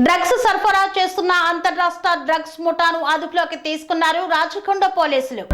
Drugs సరఫరా చేస్తున్న అంతర్రాష్ట్ర డ్రగ్స్ ముఠాను అదుపులోకి తీసుకున్నారు రాచకొండ పోలీసులు.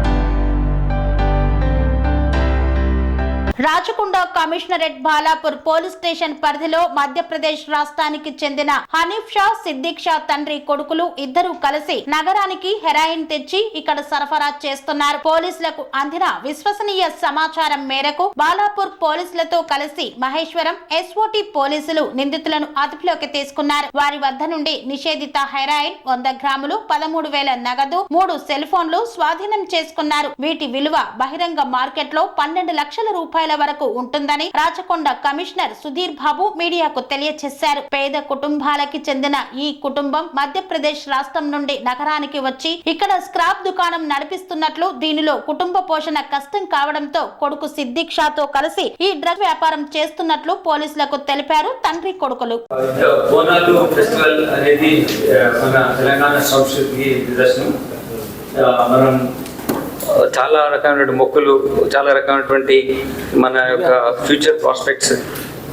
Rachakonda commissionerate Balapur police station పరిధిలో మధ్యప్రదేశ్ రాష్ట్రానికి చెందిన హనీఫ్ షా, సిద్దిక్ షా తండ్రి కొడుకులు ఇద్దరు కలిసి నగరానికి హెరాయిన్ తెచ్చి ఇక్కడ సరఫరా చేస్తున్నారు. పోలీసులకు అందిన విశ్వసనీయ సమాచారం మేరకు బాలాపూర్ పోలీసులతో కలిసి మహేశ్వరం ఎస్ఓటి పోలీసులు నిందితులను అదుపులోకి తీసుకున్నారు. వారి వద్ద నుండి నిషేధిత హెరాయిన్ 100 గ్రాములు, 13,000 నగదు, 3 సెల్ ఫోన్లు స్వాధీనం చేసుకున్నారు. వీటి విలువ బహిరంగ మార్కెట్ లో 12 లక్షల రూపాయల వరకు ఉంటుందని రాచకొండ కమిషనర్ సుధీర్ బాబు మీడియాకు తెలియజేశారు. పేద కుటుంబాలకి చెందిన ఈ కుటుంబం మధ్యప్రదేశ్ రాష్ట్రం నుండి నగరానికి వచ్చి ఇక్కడ స్క్రాప్ దుకాణం నడిపిస్తున్నట్లు, దీనిలో కుటుంబ పోషణ కష్టం కావడంతో కొడుకు సిద్దిక్ షాతో కలిసి ఈ డ్రగ్ వ్యాపారం చేస్తున్నట్లు పోలీసులకు తెలిపారు తండ్రి కొడుకులు. బోనాలు ఫెస్టివల్ అనేది మన తెలంగాణ సంస్కృతికి నిదర్శనం. మనం చాలా రకమైనటువంటి మొక్కులు, చాలా రకమైనటువంటి మన యొక్క ఫ్యూచర్ ప్రాస్పెక్ట్స్,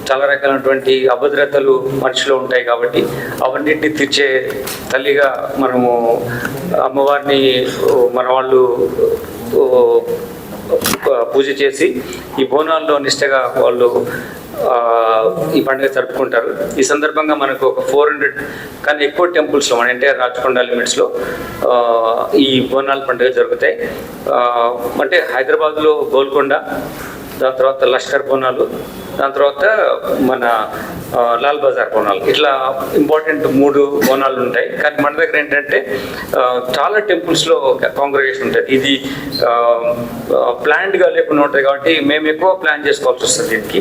చాలా రకాలైనటువంటి అభద్రతలు మనిషిలో ఉంటాయి. కాబట్టి అవన్నింటినీ తీర్చే తల్లిగా మనము అమ్మవారిని మన వాళ్ళు పూజ చేసి ఈ బోనాల్లో నిష్టగా వాళ్ళు ఈ పండుగ జరుపుకుంటారు. ఈ సందర్భంగా మనకు ఒక 400 కానీ ఎక్కువ టెంపుల్స్లో మన ఎన్టీఆర్ రాచకొండ లిమిట్స్లో ఈ బోనాల పండుగ జరుగుతాయి. అంటే హైదరాబాద్లో గోల్కొండ, దాని తర్వాత లష్కర్ బోనాలు, దాని తర్వాత మన లాల్ బజార్ బోనాలు, ఇట్లా ఇంపార్టెంట్ 3 బోనాలు ఉంటాయి. కానీ మన దగ్గర ఏంటంటే చాలా టెంపుల్స్లో కాంగ్రిగేషన్ ఉంటుంది. ఇది ప్లాన్డ్గా లేకుండా ఉంటుంది కాబట్టి మేము ఎక్కువ ప్లాన్ చేసుకోవాల్సి వస్తుంది. దీనికి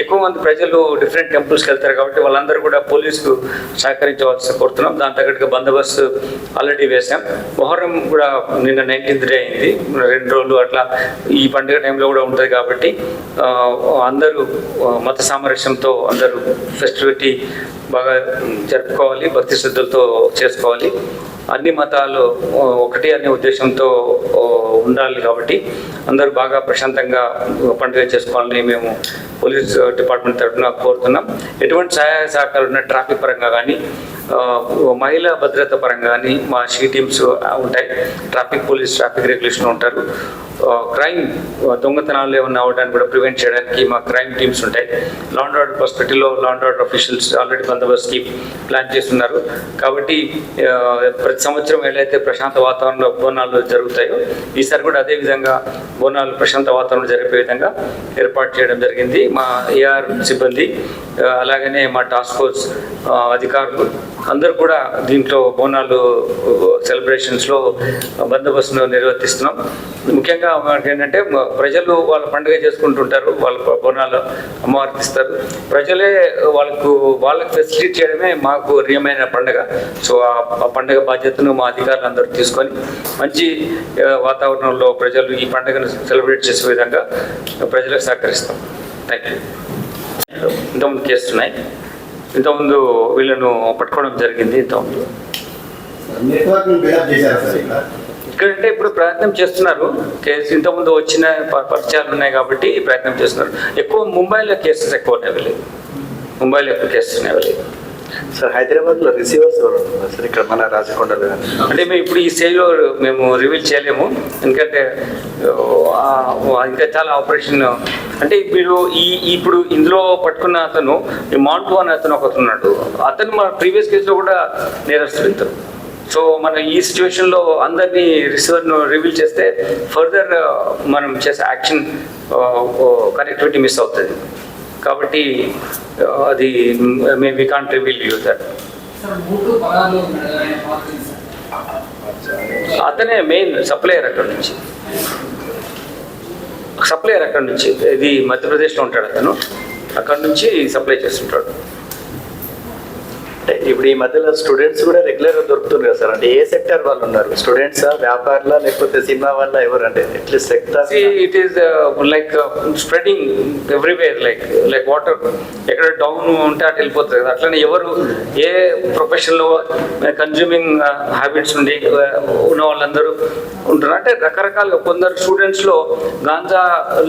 ఎక్కువ మంది ప్రజలు డిఫరెంట్ టెంపుల్స్కి వెళ్తారు కాబట్టి వాళ్ళందరూ కూడా పోలీసుకు సహకరించవలసి కోరుతున్నాం. దాని తగ్గట్టుగా బందోబస్తు ఆల్రెడీ వేసాం. మొహర్రం కూడా నిన్న 19th డే అయింది, 2 రోజులు అట్లా ఈ పండుగ టైంలో కూడా ఉంటుంది. కాబట్టి అందరూ మత సామరస్యంతో అందరూ ఫెస్టివిటీ బాగా జరుపుకోవాలి, భక్తి శ్రద్ధలతో చేసుకోవాలి. అన్ని మతాలు ఒకటి అనే ఉద్దేశంతో ఉండాలి. కాబట్టి అందరూ బాగా ప్రశాంతంగా పండుగ చేసుకోవాలని మేము పోలీస్ డిపార్ట్మెంట్ తరఫున కోరుతున్నాం. ఎటువంటి సహాయ సహకారాలు ఉన్న ట్రాఫిక్ పరంగా కానీ, మహిళా భద్రత పరంగా కానీ మా షీ టీమ్స్ ఉంటాయి. ట్రాఫిక్ పోలీస్, ట్రాఫిక్ రెగ్యులేషన్ ఉంటారు. క్రైమ్ దొంగతనాలు ఏమన్నా అవ్వడానికి కూడా ప్రివెంట్ చేయడానికి మా క్రైమ్ టీమ్స్ ఉంటాయి. లా అండ్ ఆర్డర్ పర్స్పెక్టివ్లో law and order officials already బందోబస్తుకి ప్లాన్ చేస్తున్నారు. కాబట్టి ప్రతి సంవత్సరం ఏదైతే ప్రశాంత వాతావరణంలో బోనాలు జరుగుతాయో ఈసారి కూడా అదే విధంగా బోనాలు ప్రశాంత వాతావరణంలో జరిపే విధంగా ఏర్పాటు చేయడం జరిగింది. మా ఏఆర్ సిబ్బంది, అలాగనే మా టాస్క్ ఫోర్స్ అధికారులు అందరూ కూడా దీంట్లో బోనాలు సెలబ్రేషన్స్లో బందోబస్తును నిర్వర్తిస్తున్నాం. ముఖ్యంగా మనకి ఏంటంటే ప్రజలు వాళ్ళ పండుగ చేసుకుంటుంటారు, వాళ్ళ బోనాలు అమ్మవారికి ఇస్తారు. ప్రజలే వాళ్ళకి ఫెసిలిటీ చేయడమే మాకు ప్రియమైన పండుగ. సో ఆ పండుగ బాధ్యతను మా అధికారులు అందరూ తీసుకొని మంచి వాతావరణంలో ప్రజలు ఈ పండుగను సెలబ్రేట్ చేసే విధంగా ప్రజలకు సహకరిస్తాం. Thank you. ఇంతకుముందు కేసులు ఉన్నాయి, ఇంతకుముందు వీళ్ళను పట్టుకోవడం జరిగింది. ఇంతకుముందు ఇక్కడంటే ఇప్పుడు ప్రయత్నం చేస్తున్నారు. కేసు ఇంతకుముందు వచ్చిన పరిచయాలు ఉన్నాయి కాబట్టి ప్రయత్నం చేస్తున్నారు. ఎక్కువ ముంబైలో కేసెస్ ఎక్కువ ఉన్నాయి, ముంబైలో ఎక్కువ కేసెస్ ఉన్నాయి. సార్ హైదరాబాద్లో రిసీవర్స్ సార్ ఇక్కడ మన రాచకొండలో అంటే మేము ఇప్పుడు ఈ స్టేజ్లో మేము రివీల్ చేయలేము, ఎందుకంటే ఇంకా చాలా ఆపరేషన్. అంటే మీరు ఇప్పుడు ఇందులో పట్టుకున్న అతను మాంటూ అనే అతను ఒకతున్నాడు, అతను మన ప్రీవియస్ కేసులో కూడా నేరస్తుడు. సో మన ఈ సిచ్యువేషన్లో అందరినీ రిసీవర్ను రివీల్ చేస్తే ఫర్దర్ మనం చేసే యాక్షన్ కనెక్టివిటీ మిస్ అవుతుంది. కాబట్టి అది మేము we can't reveal you that. అతనే మెయిన్ సప్లయర్ అక్కడ నుంచి, ఇది మధ్యప్రదేశ్లో ఉంటాడు అతను, అక్కడ నుంచి సప్లై చేస్తుంటాడు. అంటే ఇప్పుడు ఈ మధ్యలో స్టూడెంట్స్ కూడా రెగ్యులర్గా దొరుకుతుంది కదా సార్, అంటే ఏ సెక్టర్ వాళ్ళు ఉన్నారు? స్టూడెంట్సా, వ్యాపారులా, లేకపోతే సినిమా వల్ల ఎవరు? అంటే at least sector it is like spreading everywhere, like water ఎక్కడ డౌన్ ఉంటే అటు వెళ్ళిపోతుంది కదా. అట్లనే ఎవరు ఏ ప్రొఫెషన్లో కన్జ్యూమింగ్ హ్యాబిట్స్ ఉండి ఉన్న వాళ్ళందరూ ఉంటున్నారు. అంటే రకరకాలుగా కొందరు స్టూడెంట్స్లో గాంజా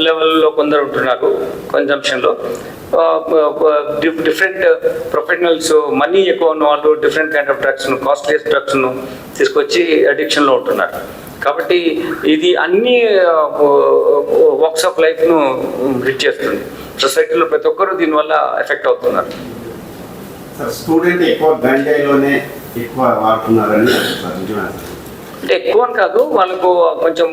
లెవెల్లో కొందరు ఉంటున్నారు కన్జంప్షన్లో. డిఫరెంట్ ప్రొఫెషనల్స్ మనీ ఎక్కువ ఉన్న వాళ్ళు డిఫరెంట్ కైండ్ ఆఫ్ డ్రగ్స్ను, కాస్ట్లీయస్ డ్రగ్స్ను తీసుకొచ్చి అడిక్షన్లో ఉంటున్నారు. కాబట్టి ఇది అన్ని వాక్స్ ఆఫ్ లైఫ్ను హిట్ చేస్తుంది. సొసైటీలో ప్రతి ఒక్కరు దీనివల్ల ఎఫెక్ట్ అవుతున్నారు. స్టూడెంట్ ఎక్కువ గంజాయిలోనే ఎక్కువ వాడుతున్నారని అంటే ఎక్కువ అని కాదు, వాళ్ళకు కొంచెం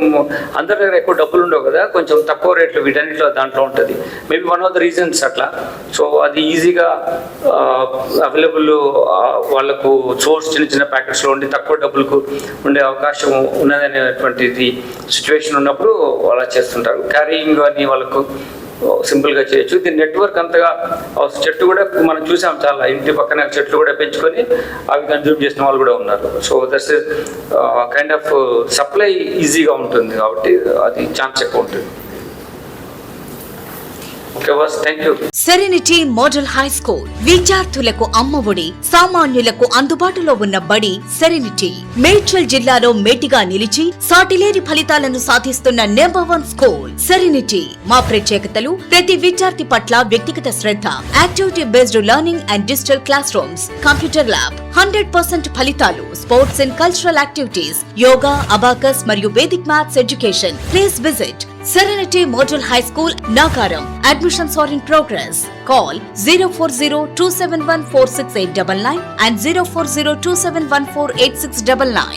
అందరి దగ్గర ఎక్కువ డబ్బులు ఉండవు కదా, కొంచెం తక్కువ రేట్లు వీటన్నిటిలో దాంట్లో ఉంటుంది. Maybe one of the reasons అట్లా. సో అది ఈజీగా అవైలబుల్ వాళ్ళకు సోర్స్ చిన్న చిన్న ప్యాకెట్స్లో ఉండి తక్కువ డబ్బులకు ఉండే అవకాశం ఉన్నదనేటువంటిది సిచ్యువేషన్ ఉన్నప్పుడు అలా చేస్తుంటారు. క్యారీయింగ్ అని వాళ్ళకు సింపుల్గా చేయొచ్చు. దీని నెట్వర్క్ అంతగా చెట్లు కూడా మనం చూసాం, చాలా ఇంటి పక్కన చెట్లు కూడా పెంచుకొని అవి కన్జ్యూమ్ చేసిన వాళ్ళు కూడా ఉన్నారు. So that's kind of supply ఈజీగా ఉంటుంది కాబట్టి అది ఛాన్స్ ఎక్కువ ఉంటుంది. సెరెనిటీ మోడల్ హై స్కూల్ విద్యార్థులకు అమ్మఒడి, సామాన్యులకు అందుబాటులో ఉన్న బడి సెరెనిటీ. మేడ్చల్ జిల్లాలో మేటిగా నిలిచి సాటిలేని ఫలితాలను సాధిస్తున్న #1 స్కూల్ సెరెనిటీ. మా ప్రత్యేకతలు ప్రతి విద్యార్థి పట్ల వ్యక్తిగత శ్రద్ధ, activity based learning and digital classrooms, computer lab, 100% ఫలితాలు, sports and cultural activities, yoga, abacus మరియు Vedic maths education. Please visit Serenity Model High School, Nagaram. Admissions are in progress. Call 040-271-46899 and 040-271-48699.